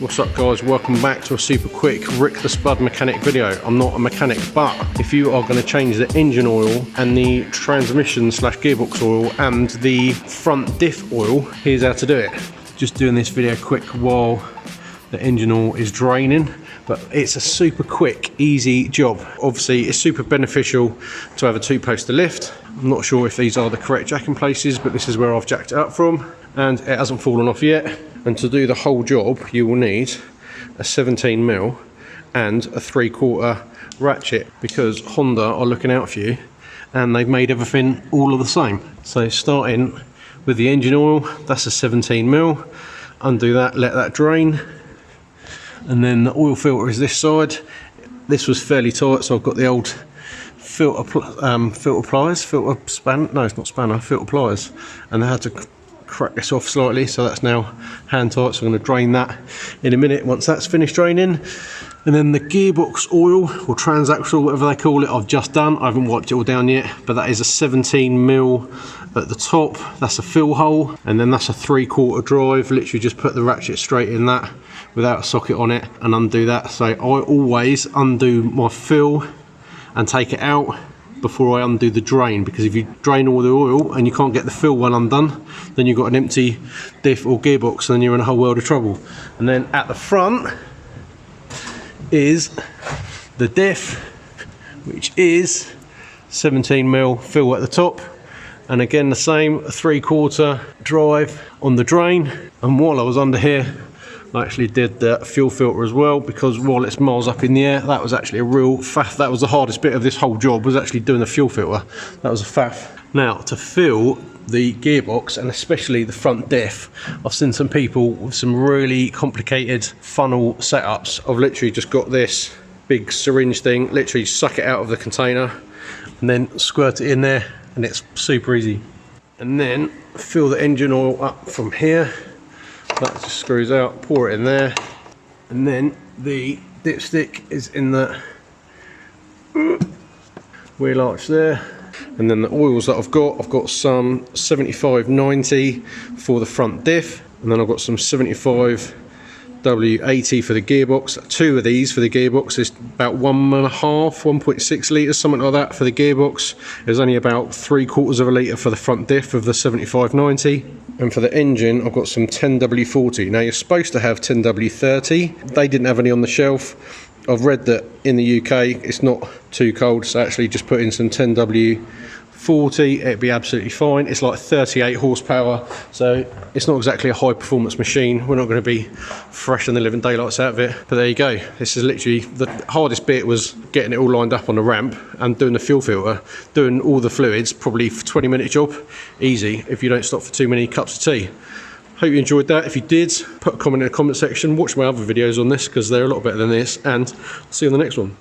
What's up guys, welcome back to a super quick Rick the Spud mechanic video. I'm not a mechanic, but if you are going to change the engine oil and the transmission slash gearbox oil and the front diff oil, here's how to do it. Just doing this video quick while the engine oil is draining, but it's a super quick, easy job. Obviously it's super beneficial to have a 2-poster lift. I'm not sure if these are the correct jacking places, but this is where I've jacked it up from and it hasn't fallen off yet. And to do the whole job, you will need a 17mm and a 3/4 ratchet, because Honda are looking out for you and they've made everything all of the same. So starting with the engine oil, that's a 17mm. Undo that, let that drain. And then the oil filter is this side. This was fairly tight, so I've got the old filter pliers, filter pliers, and I had to crack this off slightly, so that's now hand tight. So I'm going to drain that in a minute once that's finished draining. And then the gearbox oil, or transaxle, whatever they call it, I've just done. I haven't wiped it all down yet, but that is a 17mm at the top. That's a fill hole, and then that's a 3/4 drive. Literally just put the ratchet straight in that without a socket on it and undo that. So I always undo my fill and take it out before I undo the drain, because if you drain all the oil and you can't get the fill one undone, then you've got an empty diff or gearbox and then you're in a whole world of trouble. And then at the front is the diff, which is 17mm fill at the top, and again the same, a 3/4 drive on the drain. And while I was under here, I actually did the fuel filter as well, because while it's miles up in the air, that was actually a real faff. That was the hardest bit of this whole job, was actually doing the fuel filter. That was a faff. Now to fill the gearbox, and especially the front diff, I've seen some people with some really complicated funnel setups. I've literally just got this big syringe thing, literally suck it out of the container and then squirt it in there, and it's super easy. And then fill the engine oil up from here. That just screws out, pour it in there, and then the dipstick is in the wheel arch there. And then the oils that I've got some 75/90 for the front diff, and then I've got some 75W80 for the gearbox. 2 of these for the gearbox is about 1.6 litres, something like that for the gearbox. There's only about 3/4 litre for the front diff of the 75/90. And for the engine, I've got some 10W40. Now you're supposed to have 10W30. They didn't have any on the shelf. I've read that in the UK it's not too cold, so actually just put in some 10W40, it'd be absolutely fine. It's like 38 horsepower, so it's not exactly a high performance machine. We're not going to be thrashing the living daylights out of it, but there you go. This is literally the hardest bit, was getting it all lined up on the ramp and doing the fuel filter, doing all the fluids, probably 20-minute job, easy if you don't stop for too many cups of tea. Hope you enjoyed that. If you did, put a comment in the comment section. Watch my other videos on this, because they're a lot better than this, and see you on the next one.